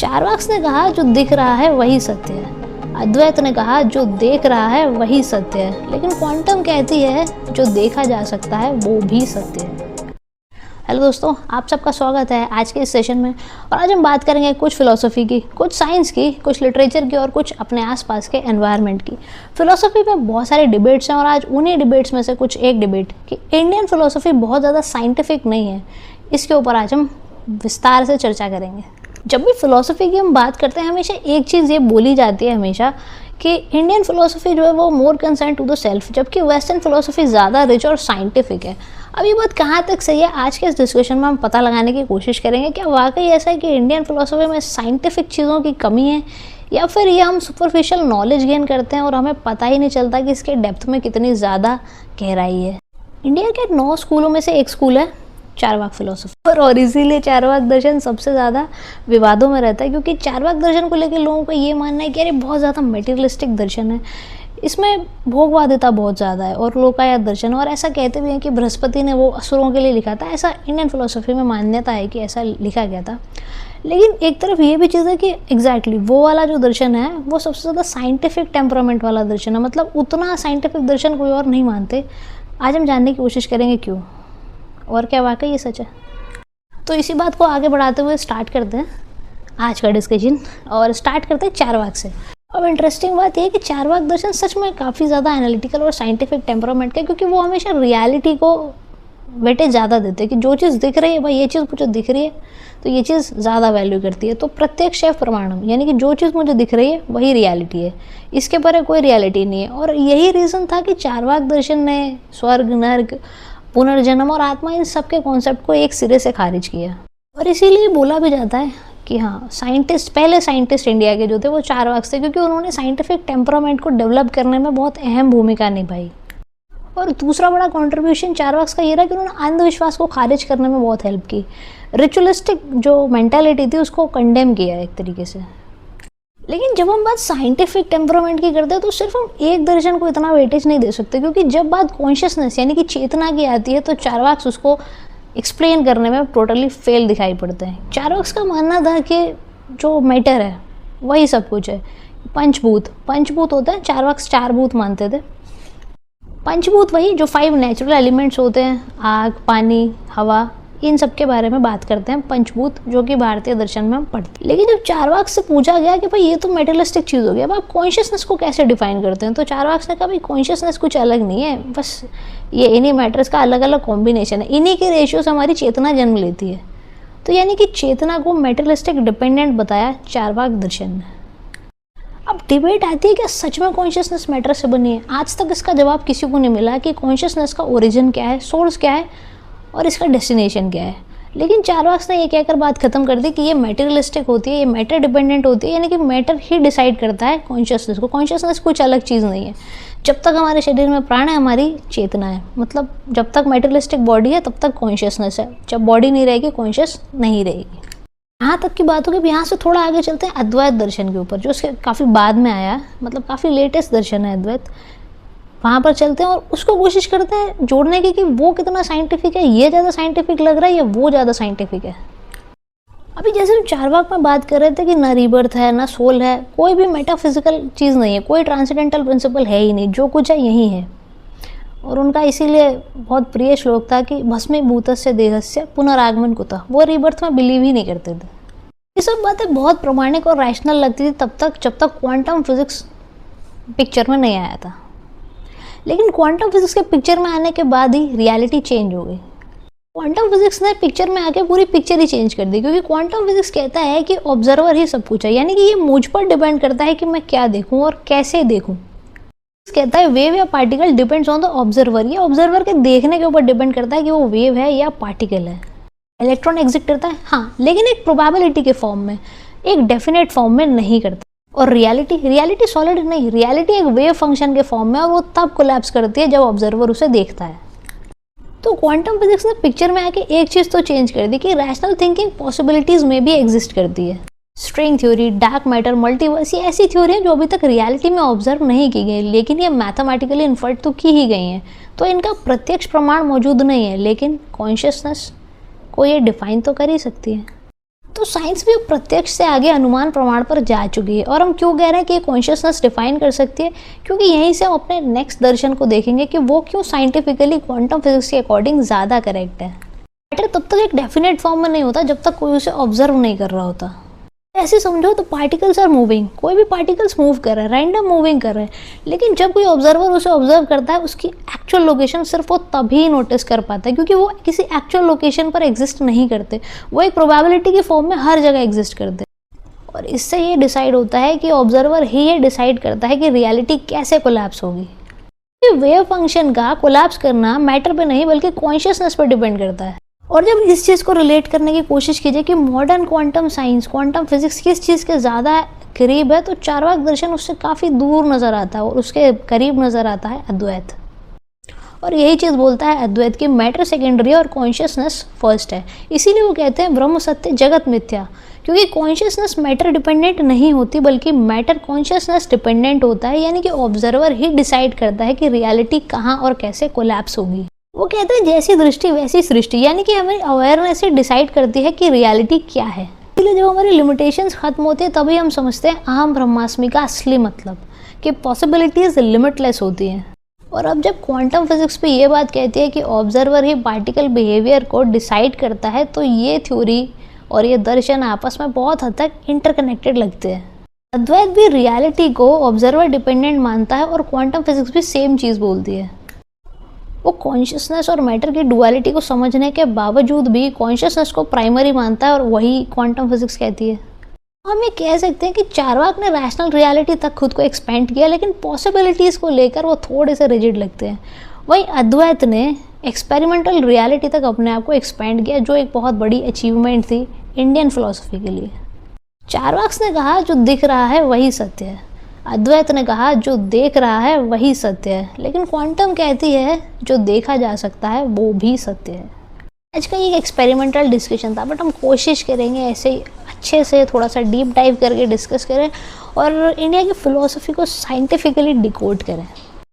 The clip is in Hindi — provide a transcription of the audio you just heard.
चार्वाक्स ने कहा जो दिख रहा है वही सत्य है। अद्वैत ने कहा जो देख रहा है वही सत्य है। लेकिन क्वांटम कहती है जो देखा जा सकता है वो भी सत्य है। हेलो दोस्तों, आप सबका स्वागत है आज के इस सेशन में। और आज हम बात करेंगे कुछ फिलॉसफी की, कुछ साइंस की, कुछ लिटरेचर की और कुछ अपने आसपास के एनवायरनमेंट की। फिलॉसफी में बहुत सारे डिबेट्स हैं और आज उन्हीं डिबेट्स में से कुछ एक डिबेट कि इंडियन फिलॉसफी बहुत ज़्यादा साइंटिफिक नहीं है, इसके ऊपर आज हम विस्तार से चर्चा करेंगे। जब भी फिलॉसफी की हम बात करते हैं हमेशा एक चीज़ ये बोली जाती है हमेशा कि इंडियन फिलॉसफी जो है वो more concern to the self, जबकि वेस्टर्न फिलॉसफी ज़्यादा रिच और साइंटिफिक है। अब ये बात कहाँ तक सही है, आज के इस डिस्कशन में हम पता लगाने की कोशिश करेंगे। क्या वाकई ऐसा है कि इंडियन फिलॉसफी में साइंटिफिक चीज़ों की कमी है, या फिर ये हम सुपरफिशियल नॉलेज गेन करते हैं और हमें पता ही नहीं चलता कि इसके डेप्थ में कितनी ज़्यादा गहराई है। इंडिया के 9 स्कूलों में से एक स्कूल है चारवाक फिलोसफी, और इसीलिए चारवाक दर्शन सबसे ज़्यादा विवादों में रहता है, क्योंकि चारवाक दर्शन को लेकर लोगों का ये मानना है कि अरे बहुत ज़्यादा मटेरियलिस्टिक दर्शन है, इसमें भोगवादिता बहुत ज़्यादा है और लोकायत दर्शन, और ऐसा कहते भी हैं कि बृहस्पति ने वो असुरों के लिए लिखा था। ऐसा इंडियन फिलोसफी में मान्यता है कि ऐसा लिखा गया था। लेकिन एक तरफ ये भी चीज़ है कि एग्जैक्टली वो वाला जो दर्शन है वो सबसे ज़्यादा साइंटिफिक टेम्परामेंट वाला दर्शन है, मतलब उतना साइंटिफिक दर्शन कोई और नहीं मानते। आज हम जानने की कोशिश करेंगे क्यों और क्या वाकई ये सच है। तो इसी बात को आगे बढ़ाते हुए स्टार्ट करते हैं आज का डिस्कशन, और स्टार्ट करते हैं चारवाक से। अब इंटरेस्टिंग बात यह है कि चारवाक दर्शन सच में काफ़ी ज़्यादा एनालिटिकल और साइंटिफिक टेम्परामेंट का, क्योंकि वो हमेशा रियलिटी को वेटेज ज़्यादा देते हैं कि जो चीज़ दिख रही है भाई, ये चीज़ मुझे दिख रही है तो ये चीज़ ज़्यादा वैल्यू करती है। तो प्रत्यक्ष प्रमाणम, यानी कि जो चीज़ मुझे दिख रही है वही रियलिटी है, इसके परे कोई रियलिटी नहीं है। और यही रीज़न था कि चारवाक दर्शन ने स्वर्ग, नर्क, पुनर्जन्म और आत्मा, इन सब के कॉन्सेप्ट को एक सिरे से खारिज किया। और इसीलिए बोला भी जाता है कि हाँ, पहले साइंटिस्ट इंडिया के जो थे वो चारवाक थे, क्योंकि उन्होंने साइंटिफिक टेम्परामेंट को डेवलप करने में बहुत अहम भूमिका निभाई। और दूसरा बड़ा कंट्रीब्यूशन चारवाक का ये रहा कि उन्होंने अंधविश्वास को खारिज करने में बहुत हेल्प की। रिचुअलिस्टिक जो मेंटालिटी थी उसको कंडेम किया एक तरीके से। लेकिन जब हम बात साइंटिफिक टेम्परामेंट की करते हैं तो सिर्फ हम एक दर्शन को इतना वेटेज नहीं दे सकते, क्योंकि जब बात कॉन्शियसनेस यानी कि चेतना की आती है तो चारवाक उसको एक्सप्लेन करने में टोटली फेल दिखाई पड़ते हैं। चारवाक का मानना था कि जो मैटर है वही सब कुछ है। पंचभूत होते हैं, चारवाक 4 भूत मानते थे। पंचभूत वही जो 5 नेचुरल एलिमेंट्स होते हैं, आग, पानी, हवा, इन सब के बारे में बात करते हैं पंचभूत, जो कि भारतीय दर्शन में हम पढ़ते हैं। लेकिन जब चारवाक से पूछा गया कि भाई ये तो मेटेरियलिस्टिक चीज़ हो गया, अब आप कॉन्शियसनेस को कैसे डिफाइन करते हैं, तो चारवाक ने कहा भाई कॉन्शियसनेस कुछ अलग नहीं है, बस ये इन्हीं मैटर्स का अलग अलग कॉम्बिनेशन है, इन्हीं के रेशियो से हमारी चेतना जन्म लेती है। तो यानी कि चेतना को मेटेरियलिस्टिक डिपेंडेंट बताया चारवाक दर्शन ने। अब डिबेट आती है कि सच में कॉन्शियसनेस मैटर से बनी है। आज तक इसका जवाब किसी को नहीं मिला कि कॉन्शियसनेस का ओरिजिन क्या है, सोर्स क्या है और इसका डेस्टिनेशन क्या है। लेकिन चारवाक ने ये कहकर बात खत्म कर दी कि ये मेटेरियलिस्टिक होती है, ये मैटर डिपेंडेंट होती है, यानी कि मैटर ही डिसाइड करता है कॉन्शियसनेस को। कॉन्शियसनेस कुछ अलग चीज़ नहीं है। जब तक हमारे शरीर में प्राण है हमारी चेतना है, मतलब जब तक मेटेरियलिस्टिक बॉडी है तब तक कॉन्शियसनेस है, जब बॉडी नहीं रहेगी कॉन्शियस नहीं रहेगी। यहाँ तक की बात होगी। यहाँ से थोड़ा आगे चलते हैं अद्वैत दर्शन के ऊपर, जो उसके काफ़ी बाद में आया, मतलब काफ़ी लेटेस्ट दर्शन है अद्वैत। वहाँ पर चलते हैं और उसको कोशिश करते हैं जोड़ने की कि वो कितना साइंटिफिक है, ये ज़्यादा साइंटिफिक लग रहा है या वो ज़्यादा साइंटिफिक है। अभी जैसे हम चारवाक में बात कर रहे थे कि ना रीबर्थ है ना सोल है, कोई भी मेटाफिजिकल चीज़ नहीं है, कोई ट्रांसेंडेंटल प्रिंसिपल है ही नहीं, जो कुछ है यही है। और उनका इसीलिए बहुत प्रिय श्लोक था कि भस्मे भूतस्य देहस्य पुनरागमन कुतः, वो रीबर्थ में बिलीव ही नहीं करते थे। ये सब बातें बहुत प्रमाणिक और रैशनल लगती थी तब तक जब तक क्वांटम फिजिक्स पिक्चर में नहीं आया था। लेकिन क्वांटम फिजिक्स के पिक्चर में आने के बाद ही रियलिटी चेंज हो गई। क्वांटम फिजिक्स ने पिक्चर में आके पूरी पिक्चर ही चेंज कर दी, क्योंकि क्वांटम फिजिक्स कहता है कि ऑब्जर्वर ही सब कुछ है, यानी कि ये मुझ पर डिपेंड करता है कि मैं क्या देखूं और कैसे देखूं। कहता है वेव या particle depends on the observer, ये ऑब्जर्वर के देखने के ऊपर डिपेंड करता है कि वो वेव है या पार्टिकल है। इलेक्ट्रॉन एग्जिट करता है हाँ, लेकिन एक प्रोबेबिलिटी के फॉर्म में, एक डेफिनेट फॉर्म में नहीं करता। और रियलिटी सॉलिड नहीं, रियलिटी एक वेव फंक्शन के फॉर्म में, और वो तब कोलैप्स करती है जब ऑब्जर्वर उसे देखता है। तो क्वांटम फिजिक्स ने पिक्चर में आके एक चीज़ तो चेंज कर दी कि रैशनल थिंकिंग पॉसिबिलिटीज़ में भी एग्जिस्ट करती है। String theory, dark matter, multiverse, ये ऐसी थ्योरी हैं जो अभी तक रियलिटी में ऑब्जर्व नहीं की गई, लेकिन ये मैथमेटिकली इन्फर्ट तो की ही गई हैं। तो इनका प्रत्यक्ष प्रमाण मौजूद नहीं है, लेकिन कॉन्शियसनेस को ये डिफाइन तो कर ही सकती है। तो साइंस भी अब प्रत्यक्ष से आगे अनुमान प्रमाण पर जा चुकी है। और हम क्यों कह रहे हैं कि ये कॉन्शियसनेस डिफाइन कर सकती है, क्योंकि यहीं से हम अपने नेक्स्ट दर्शन को देखेंगे कि वो क्यों साइंटिफिकली क्वांटम फिजिक्स के अकॉर्डिंग ज़्यादा करेक्ट है। मैटर तब तक एक डेफिनेट फॉर्म में नहीं होता जब तक कोई उसे ऑब्जर्व नहीं कर रहा होता। ऐसे समझो तो पार्टिकल्स आर मूविंग, कोई भी पार्टिकल्स मूव कर रहे हैं, रैंडम मूविंग कर रहे हैं, लेकिन जब कोई ऑब्जर्वर उसे ऑब्जर्व करता है उसकी एक्चुअल लोकेशन सिर्फ वो तभी नोटिस कर पाता है, क्योंकि वो किसी एक्चुअल लोकेशन पर एग्जिस्ट नहीं करते, वो एक प्रोबेबिलिटी की फॉर्म में हर जगह एग्जिस्ट करते हैं। और इससे ये डिसाइड होता है कि ऑब्जर्वर ही ये डिसाइड करता है कि रियलिटी कैसे कोलैप्स होगी। वेव फंक्शन का कोलैप्स करना मैटर पे नहीं बल्कि कॉन्शियसनेस पर डिपेंड करता है। और जब इस चीज़ को रिलेट करने की कोशिश कीजिए कि modern quantum science, quantum physics किस चीज़ के ज़्यादा करीब है, तो चार्वाक दर्शन उससे काफ़ी दूर नज़र आता है और उसके करीब नज़र आता है अद्वैत। और यही चीज़ बोलता है अद्वैत कि मैटर सेकेंडरी और कॉन्शियसनेस फर्स्ट है। इसीलिए वो कहते हैं ब्रह्म सत्य जगत मिथ्या, क्योंकि कॉन्शियसनेस मैटर डिपेंडेंट नहीं होती बल्कि मैटर कॉन्शियसनेस डिपेंडेंट होता है, यानी कि ऑब्जर्वर ही डिसाइड करता है कि रियलिटी कहाँ और कैसे कोलैप्स होगी। वो कहते हैं जैसी दृष्टि वैसी सृष्टि, यानी कि हमें अवेयरनेस से डिसाइड करती है कि रियलिटी क्या है। इसलिए जब हमारी लिमिटेशंस खत्म होती है तभी हम समझते हैं अहम ब्रह्मास्मि का असली मतलब, कि पॉसिबिलिटीज़ लिमिटलेस होती हैं। और अब जब क्वांटम फिजिक्स पे ये बात कहती है कि ऑब्जर्वर ही पार्टिकल बिहेवियर को डिसाइड करता है, तो ये थ्योरी और ये दर्शन आपस में बहुत हद तक इंटरकनेक्टेड लगते हैं। अद्वैत भी रियलिटी को ऑब्जर्वर डिपेंडेंट मानता है और क्वांटम फिजिक्स भी सेम चीज़ बोलती है। वो कॉन्शियसनेस और मैटर की डुअलिटी को समझने के बावजूद भी कॉन्शियसनेस को प्राइमरी मानता है, और वही क्वांटम फिजिक्स कहती है। हम ये कह सकते हैं कि चार्वाक ने रैशनल रियलिटी तक खुद को एक्सपेंड किया, लेकिन पॉसिबिलिटीज़ को लेकर वो थोड़े से रिजिड लगते हैं। वहीं अद्वैत ने एक्सपेरिमेंटल रियलिटी तक अपने आप को एक्सपेंड किया, जो एक बहुत बड़ी अचीवमेंट थी इंडियन फिलोसफी के लिए। चार्वाक्स ने कहा जो दिख रहा है वही सत्य है, अद्वैत ने कहा जो देख रहा है वही सत्य है, लेकिन क्वांटम कहती है जो देखा जा सकता है वो भी सत्य है। आज का ये एक्सपेरिमेंटल डिस्कशन था, बट हम कोशिश करेंगे ऐसे ही अच्छे से थोड़ा सा डीप डाइव करके डिस्कस करें और इंडिया की फ़िलोसफी को साइंटिफिकली डिकोड करें।